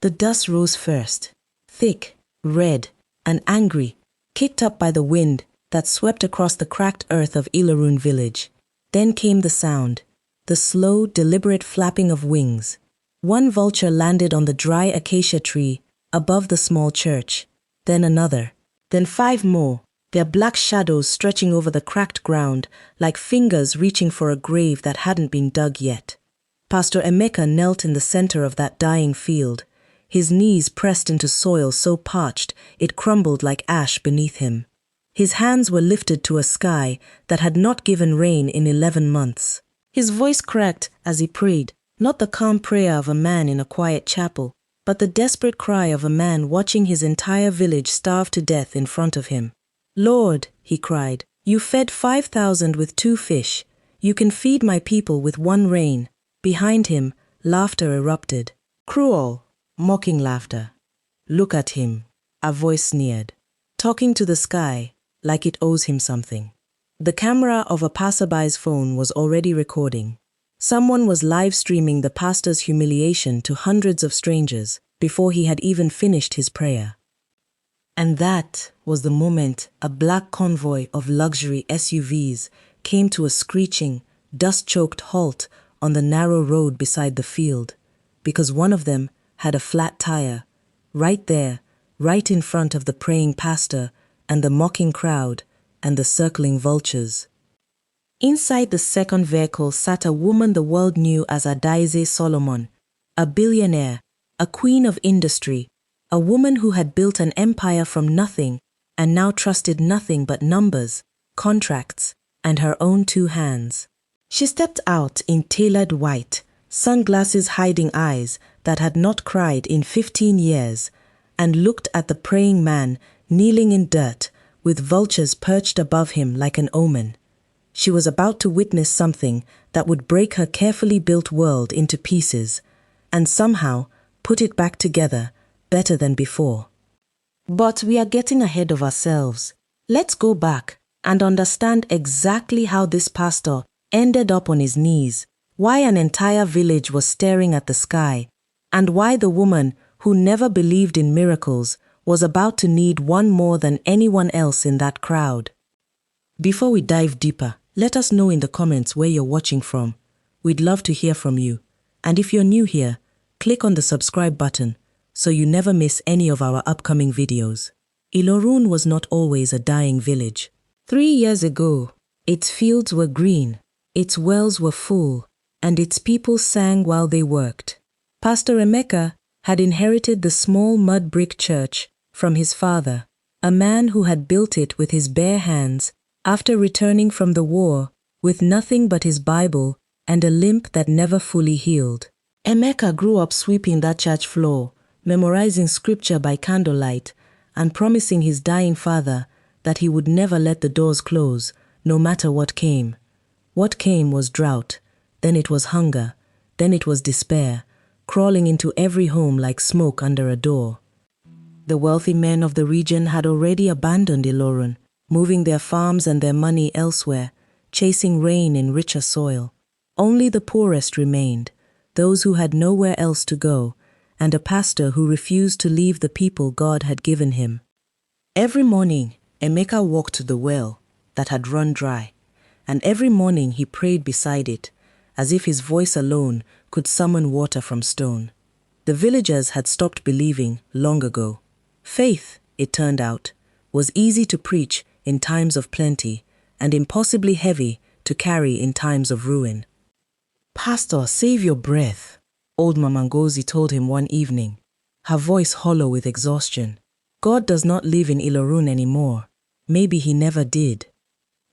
The dust rose first, thick, red, and angry, kicked up by the wind that swept across the cracked earth of Ilarun village. Then came the sound, the slow, deliberate flapping of wings. One vulture landed on the dry acacia tree above the small church, then another, then 5 more, their black shadows stretching over the cracked ground like fingers reaching for a grave that hadn't been dug yet. Pastor Emeka knelt in the center of that dying field, his knees pressed into soil so parched it crumbled like ash beneath him. His hands were lifted to a sky that had not given rain in 11 months. His voice cracked as he prayed, not the calm prayer of a man in a quiet chapel, but the desperate cry of a man watching his entire village starve to death in front of him. "Lord," he cried, "you fed 5,000 with 2 fish. You can feed my people with 1 rain." Behind him, laughter erupted. Cruel, mocking laughter. "Look at him," a voice sneered, talking to the sky like it owes him something. The camera of a passerby's phone was already recording. Someone was live streaming the pastor's humiliation to hundreds of strangers before he had even finished his prayer. And that was the moment a black convoy of luxury SUVs came to a screeching, dust-choked halt on the narrow road beside the field, because one of them had a flat tire, right there, right in front of the praying pastor and the mocking crowd and the circling vultures. Inside the second vehicle sat a woman the world knew as Adaeze Solomon, a billionaire, a queen of industry, a woman who had built an empire from nothing and now trusted nothing but numbers, contracts, and her own 2 hands. She stepped out in tailored white, sunglasses hiding eyes that had not cried in 15 years, and looked at the praying man kneeling in dirt with vultures perched above him like an omen. She was about to witness something that would break her carefully built world into pieces, and somehow put it back together better than before. But we are getting ahead of ourselves. Let's go back and understand exactly how this pastor ended up on his knees, why an entire village was staring at the sky, and why the woman who never believed in miracles was about to need one more than anyone else in that crowd. Before we dive deeper, let us know in the comments where you're watching from. We'd love to hear from you. And if you're new here, click on the subscribe button so you never miss any of our upcoming videos. Ilarun was not always a dying village. 3 years ago, its fields were green, its wells were full, and its people sang while they worked. Pastor Emeka had inherited the small mud brick church from his father, a man who had built it with his bare hands after returning from the war with nothing but his Bible and a limp that never fully healed. Emeka grew up sweeping that church floor, memorizing scripture by candlelight, and promising his dying father that he would never let the doors close, no matter what came. What came was drought, then it was hunger, then it was despair, crawling into every home like smoke under a door. The wealthy men of the region had already abandoned Ilarun, moving their farms and their money elsewhere, chasing rain in richer soil. Only the poorest remained, those who had nowhere else to go, and a pastor who refused to leave the people God had given him. Every morning, Emeka walked to the well that had run dry, and every morning he prayed beside it, as if his voice alone could summon water from stone. The villagers had stopped believing long ago. Faith, it turned out, was easy to preach in times of plenty and impossibly heavy to carry in times of ruin. "Pastor, save your breath," old Mama Ngozi told him one evening, her voice hollow with exhaustion. "God does not live in Ilarun anymore. Maybe he never did."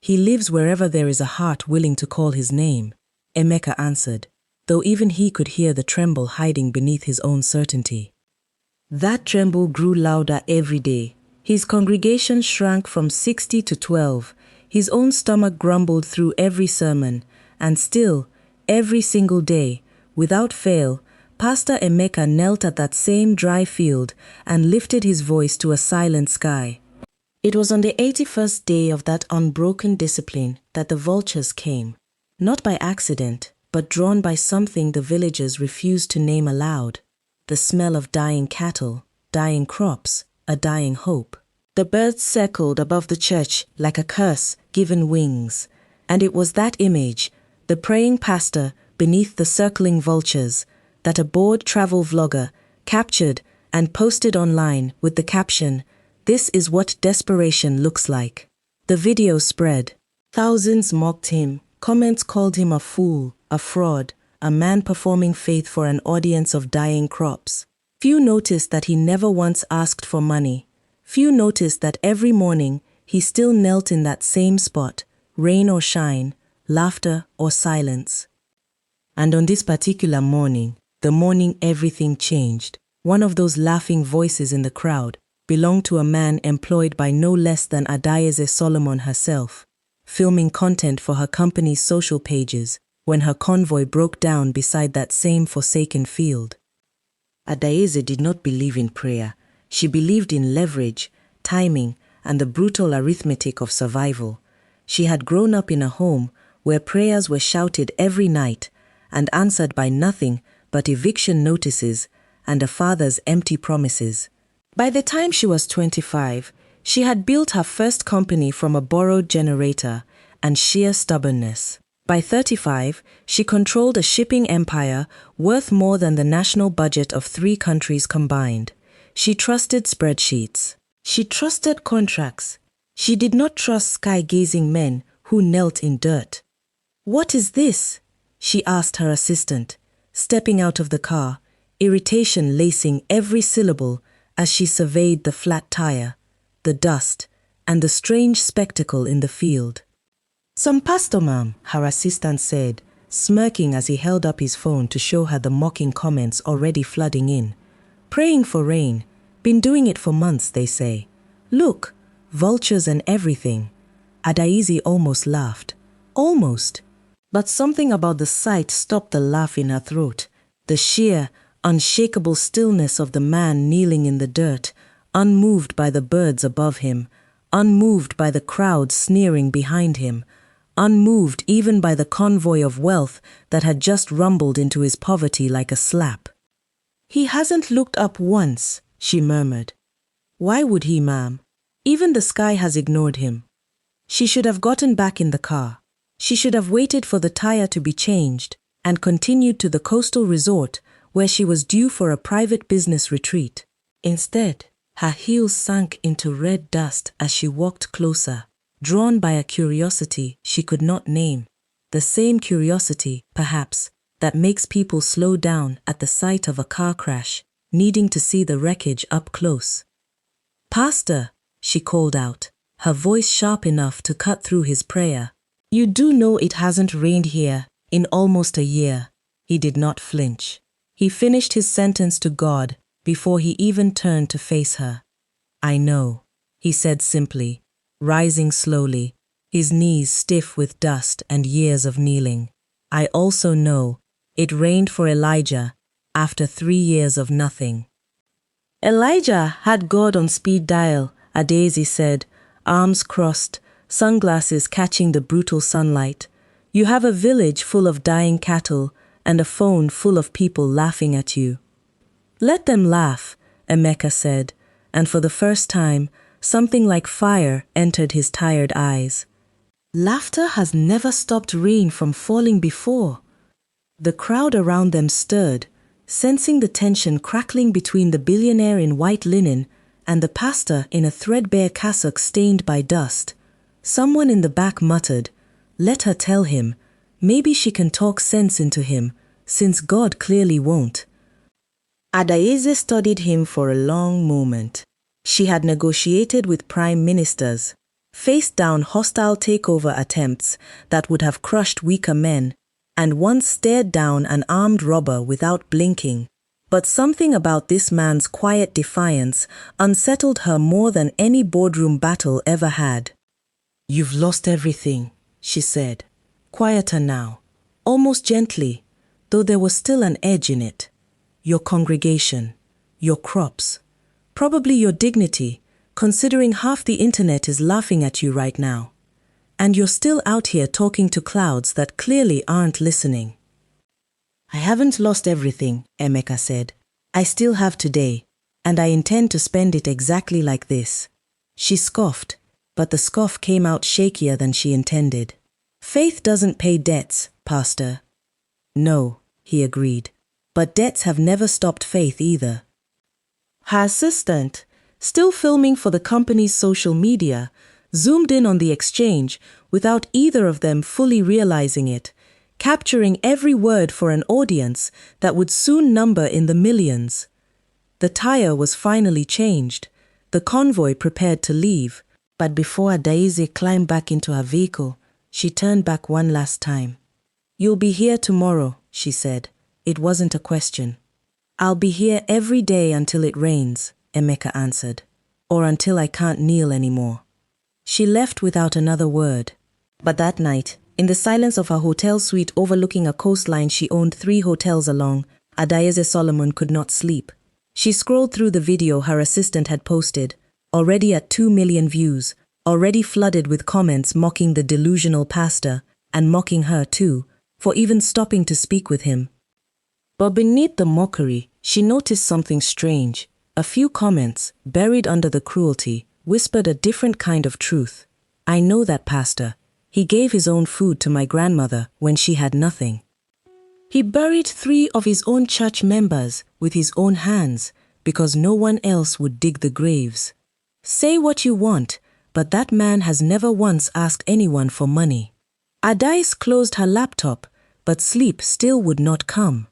"He lives wherever there is a heart willing to call his name," Emeka answered, though even he could hear the tremble hiding beneath his own certainty. That tremble grew louder every day. His congregation shrank from 60 to 12. His own stomach grumbled through every sermon, and still, every single day, without fail, Pastor Emeka knelt at that same dry field and lifted his voice to a silent sky. It was on the 81st day of that unbroken discipline that the vultures came, not by accident, but drawn by something the villagers refused to name aloud. the smell of dying cattle, dying crops, a dying hope. The birds circled above the church like a curse given wings, and it was that image, the praying pastor beneath the circling vultures, that a bored travel vlogger captured and posted online with the caption, "This is what desperation looks like." The video spread. Thousands mocked him. Comments called him a fool, a fraud, a man performing faith for an audience of dying crops. Few noticed that he never once asked for money. Few noticed that every morning he still knelt in that same spot, rain or shine, laughter or silence. And on this particular morning, the morning everything changed, one of those laughing voices in the crowd belonged to a man employed by no less than Adaize Solomon herself, filming content for her company's social pages when her convoy broke down beside that same forsaken field. Adaize did not believe in prayer. She believed in leverage, timing, and the brutal arithmetic of survival. She had grown up in a home where prayers were shouted every night and answered by nothing but eviction notices and a father's empty promises. By the time she was 25, she had built her first company from a borrowed generator and sheer stubbornness. By 35, she controlled a shipping empire worth more than the national budget of 3 countries combined. She trusted spreadsheets. She trusted contracts. She did not trust sky-gazing men who knelt in dirt. "What is this?" she asked her assistant, stepping out of the car, irritation lacing every syllable as she surveyed the flat tire, the dust, and the strange spectacle in the field. "Some pastor, ma'am," her assistant said, smirking as he held up his phone to show her the mocking comments already flooding in. "Praying for rain. Been doing it for months, they say. Look, vultures and everything." Adaize almost laughed. Almost. But something about the sight stopped the laugh in her throat. The sheer, unshakable stillness of the man kneeling in the dirt, unmoved by the birds above him, unmoved by the crowd sneering behind him, unmoved even by the convoy of wealth that had just rumbled into his poverty like a slap. "He hasn't looked up once," she murmured. "Why would he, ma'am? Even the sky has ignored him." She should have gotten back in the car. She should have waited for the tire to be changed and continued to the coastal resort where she was due for a private business retreat. Instead, her heels sank into red dust as she walked closer, drawn by a curiosity she could not name. The same curiosity, perhaps, that makes people slow down at the sight of a car crash, needing to see the wreckage up close. "Pastor," she called out, her voice sharp enough to cut through his prayer. "You do know it hasn't rained here in almost a year." He did not flinch. He finished his sentence to God before he even turned to face her. "I know," he said simply, rising slowly, his knees stiff with dust and years of kneeling. "I also know it rained for Elijah after 3 years of nothing." "Elijah had God on speed dial," Adaize said, arms crossed, sunglasses catching the brutal sunlight. "You have a village full of dying cattle and a phone full of people laughing at you." "Let them laugh," Emeka said, and for the first time, something like fire entered his tired eyes. Laughter has never stopped rain from falling before. The crowd around them stirred, sensing the tension crackling between the billionaire in white linen and the pastor in a threadbare cassock stained by dust. Someone in the back muttered, "Let her tell him. Maybe she can talk sense into him, since God clearly won't." Adaize studied him for a long moment. She had negotiated with prime ministers, faced down hostile takeover attempts that would have crushed weaker men, and once stared down an armed robber without blinking. But something about this man's quiet defiance unsettled her more than any boardroom battle ever had. "You've lost everything," she said, quieter now, almost gently, though there was still an edge in it. "Your congregation, your crops, probably your dignity, considering half the internet is laughing at you right now. And you're still out here talking to clouds that clearly aren't listening." "I haven't lost everything," Emeka said. I still have today, and I intend to spend it exactly like this. She scoffed, but the scoff came out shakier than she intended. Faith doesn't pay debts, Pastor. No, he agreed, but debts have never stopped Faith either. Her assistant, still filming for the company's social media, zoomed in on the exchange without either of them fully realizing it, capturing every word for an audience that would soon number in the millions. The tire was finally changed, the convoy prepared to leave, but before Adaeze climbed back into her vehicle, she turned back one last time. You'll be here tomorrow, she said. It wasn't a question. I'll be here every day until it rains, Emeka answered, or until I can't kneel anymore. She left without another word. But that night, in the silence of her hotel suite overlooking a coastline she owned 3 hotels along, Adaeze Solomon could not sleep. She scrolled through the video her assistant had posted, already at 2 million views, already flooded with comments mocking the delusional pastor, and mocking her too, for even stopping to speak with him. But beneath the mockery, she noticed something strange. A few comments, buried under the cruelty, whispered a different kind of truth. I know that pastor. He gave his own food to my grandmother when she had nothing. He buried 3 of his own church members with his own hands because no one else would dig the graves. Say what you want, but that man has never once asked anyone for money. Adaeze closed her laptop, but sleep still would not come.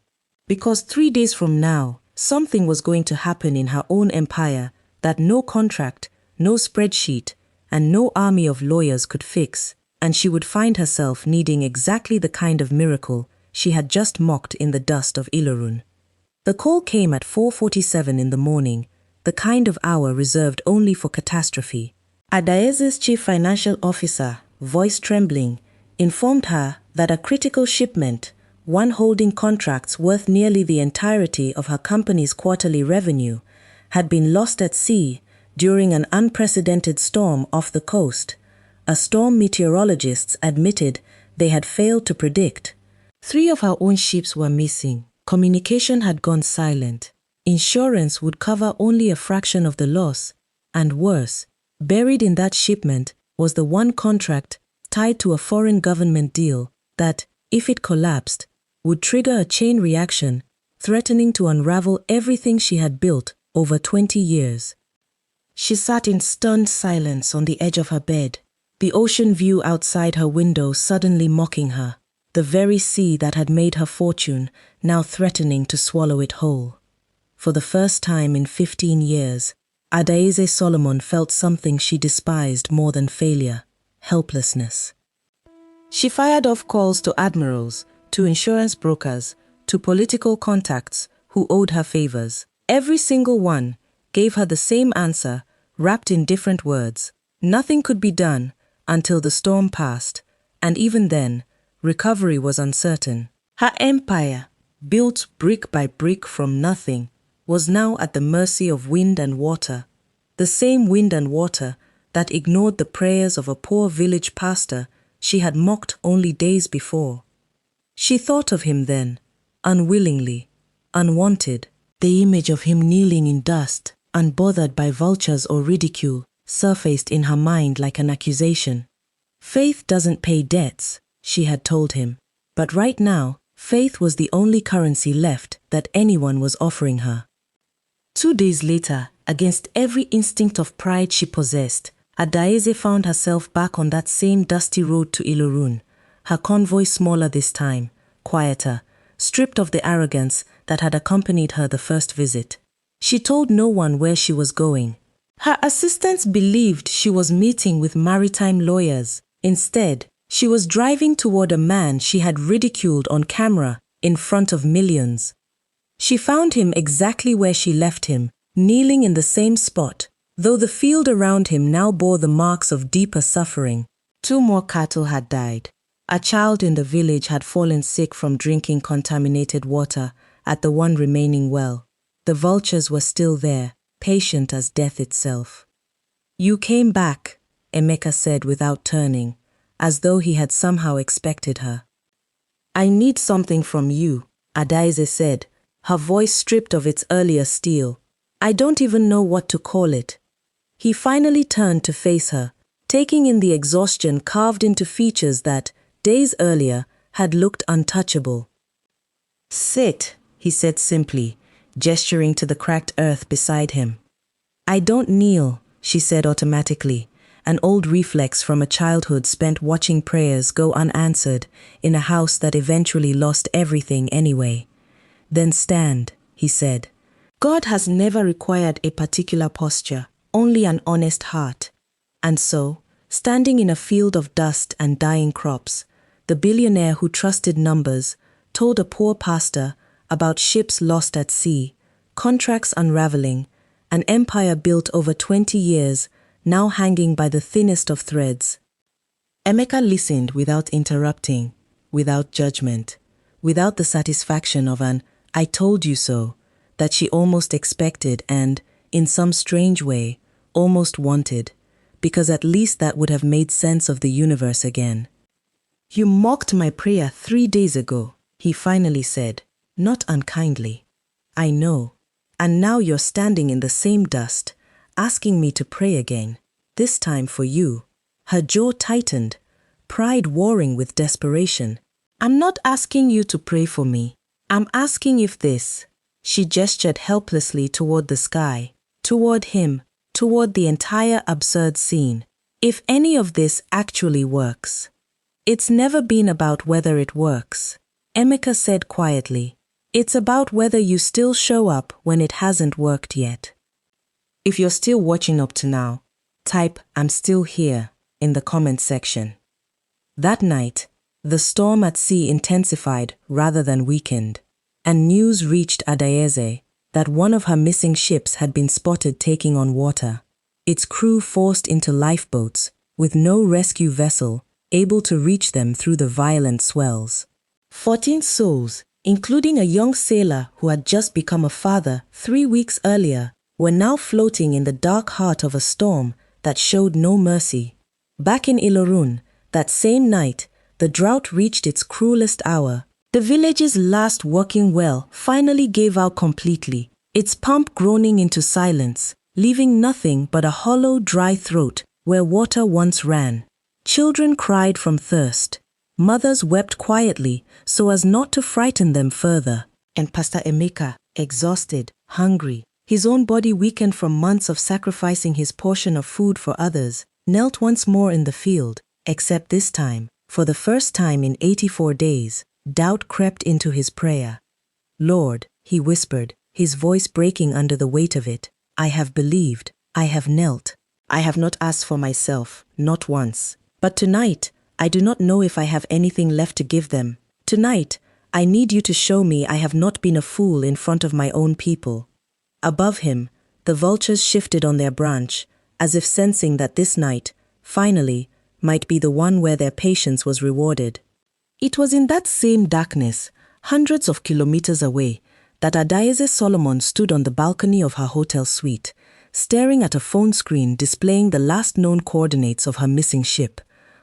Because 3 days from now, something was going to happen in her own empire that no contract, no spreadsheet, and no army of lawyers could fix, and she would find herself needing exactly the kind of miracle she had just mocked in the dust of Ilerun. The call came at 4:47 in the morning, the kind of hour reserved only for catastrophe. Adaeze's chief financial officer, voice trembling, informed her that a critical shipment, one holding contracts worth nearly the entirety of her company's quarterly revenue, had been lost at sea during an unprecedented storm off the coast, a storm meteorologists admitted they had failed to predict. 3 of her own ships were missing. Communication had gone silent. Insurance would cover only a fraction of the loss, and worse, buried in that shipment was the one contract tied to a foreign government deal that, if it collapsed, would trigger a chain reaction threatening to unravel everything she had built over 20 years. She sat in stunned silence on the edge of her bed, the ocean view outside her window suddenly mocking her, the very sea that had made her fortune now threatening to swallow it whole. For the first time in 15 years, Adaeze Solomon felt something she despised more than failure: helplessness. She fired off calls to admirals, to insurance brokers, to political contacts who owed her favors. Every single one gave her the same answer, wrapped in different words. Nothing could be done until the storm passed, and even then, recovery was uncertain. Her empire, built brick by brick from nothing, was now at the mercy of wind and water, the same wind and water that ignored the prayers of a poor village pastor she had mocked only days before. She thought of him then, unwillingly, unwanted. The image of him kneeling in dust, unbothered by vultures or ridicule, surfaced in her mind like an accusation. Faith doesn't pay debts, she had told him, but right now, faith was the only currency left that anyone was offering her. 2 days later, against every instinct of pride she possessed, Adaeze found herself back on that same dusty road to Ilerun, her convoy smaller this time, quieter, stripped of the arrogance that had accompanied her the first visit. She told no one where she was going. Her assistants believed she was meeting with maritime lawyers. Instead, she was driving toward a man she had ridiculed on camera in front of millions. She found him exactly where she left him, kneeling in the same spot, though the field around him now bore the marks of deeper suffering. 2 more cattle had died. A child in the village had fallen sick from drinking contaminated water at the one remaining well. The vultures were still there, patient as death itself. You came back, Emeka said without turning, as though he had somehow expected her. I need something from you, Adaeze said, her voice stripped of its earlier steel. "I don't even know what to call it." He finally turned to face her, taking in the exhaustion carved into features that, days earlier, had looked untouchable. "Sit," he said simply, gesturing to the cracked earth beside him. "I don't kneel," she said automatically, an old reflex from a childhood spent watching prayers go unanswered in a house that eventually lost everything anyway. "Then stand," he said. God has never required a particular posture, only an honest heart. And so, standing in a field of dust and dying crops, the billionaire who trusted numbers told a poor pastor about ships lost at sea, contracts unraveling, an empire built over 20 years, now hanging by the thinnest of threads. Emeka listened without interrupting, without judgment, without the satisfaction of an "I told you so" that she almost expected and, in some strange way, almost wanted, because at least that would have made sense of the universe again. "You mocked my prayer 3 days ago," he finally said, not unkindly. "I know. And now you're standing in the same dust, asking me to pray again, this time for you." Her jaw tightened, pride warring with desperation. "I'm not asking you to pray for me. I'm asking if this..." She gestured helplessly toward the sky, toward him, toward the entire absurd scene. "If any of this actually works." "It's never been about whether it works," Emeka said quietly. "It's about whether you still show up when it hasn't worked yet." If you're still watching up to now, type "I'm still here" in the comment section. That night, the storm at sea intensified rather than weakened, and news reached Adaeze that one of her missing ships had been spotted taking on water, its crew forced into lifeboats, with no rescue vessel able to reach them through the violent swells. 14 souls, including a young sailor who had just become a father 3 weeks earlier, were now floating in the dark heart of a storm that showed no mercy. Back in Ilorun, that same night, the drought reached its cruelest hour. The village's last working well finally gave out completely, its pump groaning into silence, leaving nothing but a hollow, dry throat where water once ran. Children cried from thirst. Mothers wept quietly so as not to frighten them further. And Pastor Emeka, exhausted, hungry, his own body weakened from months of sacrificing his portion of food for others, knelt once more in the field, except this time, for the first time in 84 days, doubt crept into his prayer. "Lord," he whispered, his voice breaking under the weight of it, "I have believed, I have knelt. I have not asked for myself, not once. But tonight, I do not know if I have anything left to give them. Tonight, I need you to show me I have not been a fool in front of my own people." Above him, the vultures shifted on their branch, as if sensing that this night, finally, might be the one where their patience was rewarded. It was in that same darkness, hundreds of kilometers away, that Adaeze Solomon stood on the balcony of her hotel suite, staring at a phone screen displaying the last known coordinates of her missing ship.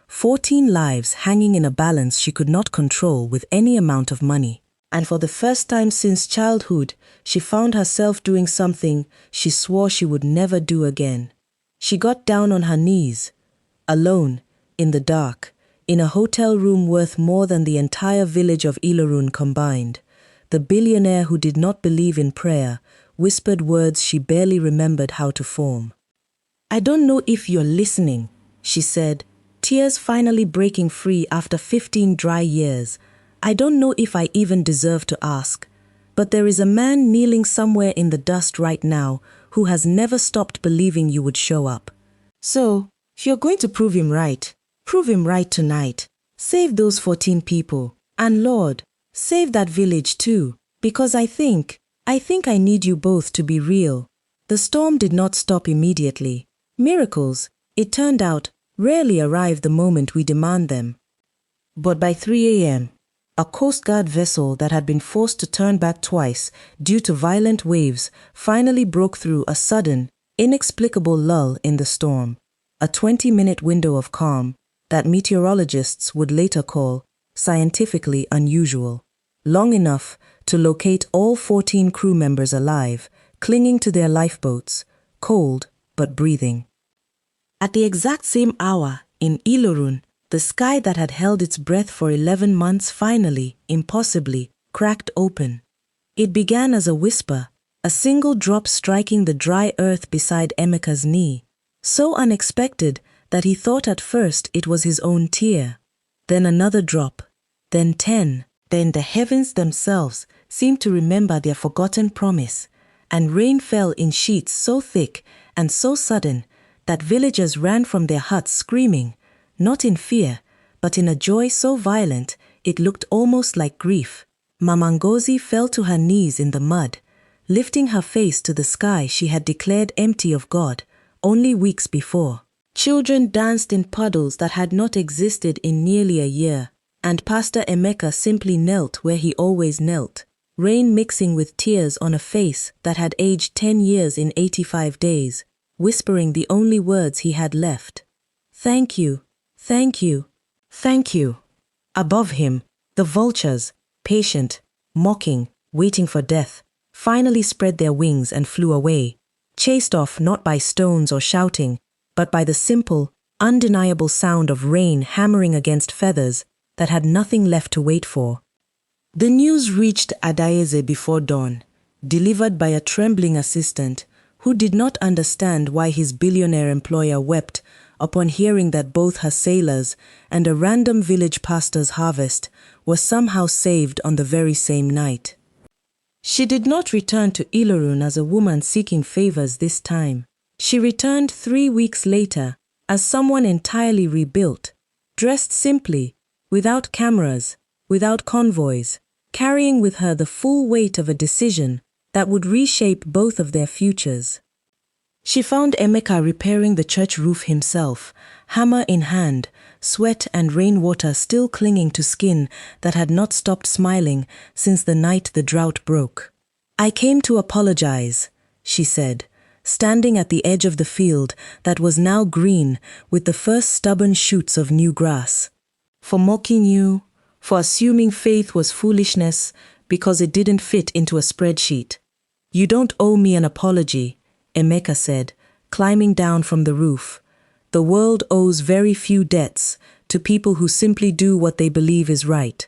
14 lives hanging in a balance she could not control with any amount of money. And for the first time since childhood, she found herself doing something she swore she would never do again. She got down on her knees, alone, in the dark, in a hotel room worth more than the entire village of Ilorun combined. The billionaire who did not believe in prayer whispered words she barely remembered how to form. "I don't know if you're listening," she said, tears finally breaking free after 15 dry years. "I don't know if I even deserve to ask, but there is a man kneeling somewhere in the dust right now who has never stopped believing you would show up. So, if you're going to prove him right tonight. Save those 14 people. And Lord, save that village too, because I think I need you both to be real." The storm did not stop immediately. Miracles, it turned out, rarely arrive the moment we demand them. But by 3 a.m., a Coast Guard vessel that had been forced to turn back twice due to violent waves finally broke through a sudden, inexplicable lull in the storm, a 20-minute window of calm that meteorologists would later call scientifically unusual, long enough to locate all 14 crew members alive, clinging to their lifeboats, cold but breathing. At the exact same hour, in Ilorun, the sky that had held its breath for 11 months finally, impossibly, cracked open. It began as a whisper, a single drop striking the dry earth beside Emeka's knee, so unexpected that he thought at first it was his own tear. Then another drop, then 10. Then the heavens themselves seemed to remember their forgotten promise, and rain fell in sheets so thick and so sudden that villagers ran from their huts screaming, not in fear, but in a joy so violent it looked almost like grief. Mama Ngozi fell to her knees in the mud, lifting her face to the sky she had declared empty of God only weeks before. Children danced in puddles that had not existed in nearly a year, and Pastor Emeka simply knelt where he always knelt, rain mixing with tears on a face that had aged 10 years in 85 days, whispering the only words he had left. Thank you, thank you, thank you. Above him, the vultures, patient, mocking, waiting for death, finally spread their wings and flew away, chased off not by stones or shouting, but by the simple, undeniable sound of rain hammering against feathers that had nothing left to wait for. The news reached Adaeze before dawn, delivered by a trembling assistant who did not understand why his billionaire employer wept upon hearing that both her sailors and a random village pastor's harvest were somehow saved on the very same night. She did not return to Ilorun as a woman seeking favors this time. She returned 3 weeks later as someone entirely rebuilt, dressed simply, without cameras, without convoys, carrying with her the full weight of a decision that would reshape both of their futures. She found Emeka repairing the church roof himself, hammer in hand, sweat and rainwater still clinging to skin that had not stopped smiling since the night the drought broke. "I came to apologize," she said, standing at the edge of the field that was now green with the first stubborn shoots of new grass. "For mocking you, for assuming faith was foolishness because it didn't fit into a spreadsheet. You don't owe me an apology," Emeka said, climbing down from the roof. "The world owes very few debts to people who simply do what they believe is right."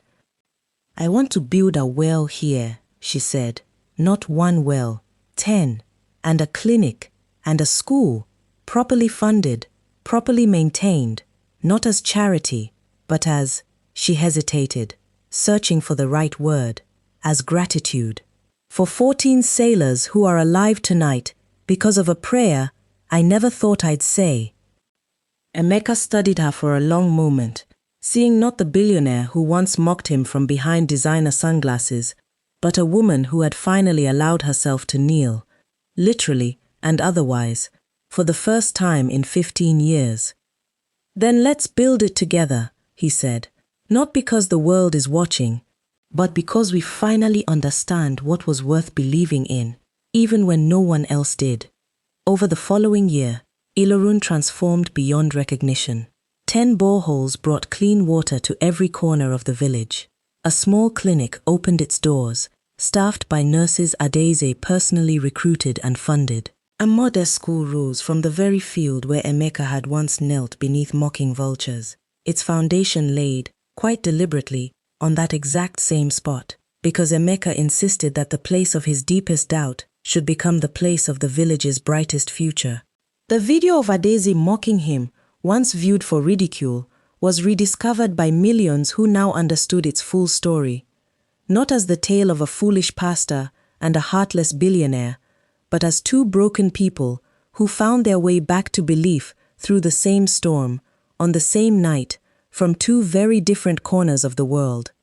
"I want to build a well here," she said. "Not one well, 10. And a clinic, and a school, properly funded, properly maintained, not as charity, but as," she hesitated, searching for the right word, "as gratitude. For 14 sailors who are alive tonight because of a prayer I never thought I'd say." Emeka studied her for a long moment, seeing not the billionaire who once mocked him from behind designer sunglasses, but a woman who had finally allowed herself to kneel, literally and otherwise, for the first time in 15 years. "Then let's build it together," he said, "not because the world is watching, but because we finally understand what was worth believing in, even when no one else did." Over the following year, Ilorun transformed beyond recognition. 10 boreholes brought clean water to every corner of the village. A small clinic opened its doors, staffed by nurses Adaeze personally recruited and funded. A modest school rose from the very field where Emeka had once knelt beneath mocking vultures, its foundation laid, quite deliberately, on that exact same spot, because Emeka insisted that the place of his deepest doubt should become the place of the village's brightest future. The video of Adaeze mocking him, once viewed for ridicule, was rediscovered by millions who now understood its full story, not as the tale of a foolish pastor and a heartless billionaire, but as 2 broken people who found their way back to belief through the same storm, on the same night, from 2 very different corners of the world.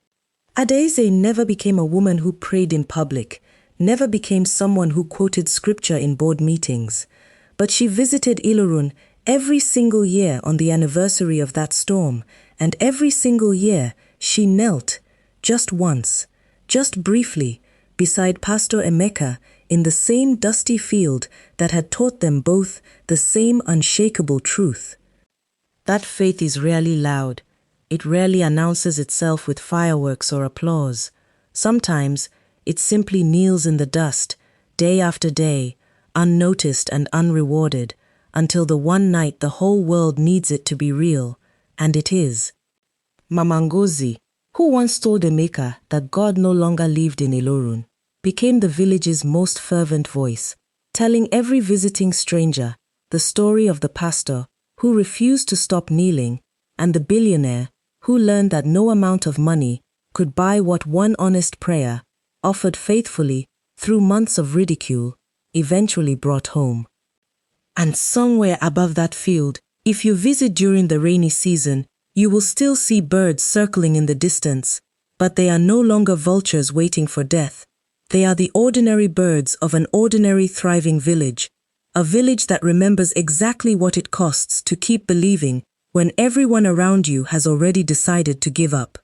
Adaeze never became a woman who prayed in public, never became someone who quoted scripture in board meetings, but she visited Ilorun every single year on the anniversary of that storm, and every single year she knelt, just once, just briefly, beside Pastor Emeka in the same dusty field that had taught them both the same unshakable truth. That faith is rarely loud. It rarely announces itself with fireworks or applause. Sometimes it simply kneels in the dust, day after day, unnoticed and unrewarded, until the one night the whole world needs it to be real, and it is. Mama Ngozi, who once told Emeka that God no longer lived in Ilorun, became the village's most fervent voice, telling every visiting stranger the story of the pastor who refused to stop kneeling and the billionaire who learned that no amount of money could buy what one honest prayer, offered faithfully through months of ridicule, eventually brought home. And somewhere above that field, if you visit during the rainy season, you will still see birds circling in the distance, but they are no longer vultures waiting for death. They are the ordinary birds of an ordinary thriving village, a village that remembers exactly what it costs to keep believing when everyone around you has already decided to give up.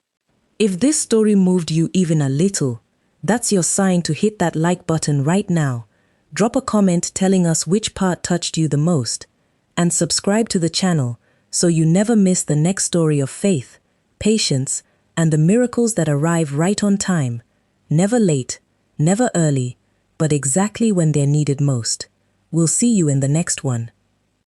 If this story moved you even a little, that's your sign to hit that like button right now. Drop a comment telling us which part touched you the most, and subscribe to the channel so you never miss the next story of faith, patience, and the miracles that arrive right on time, never late, never early, but exactly when they're needed most. We'll see you in the next one.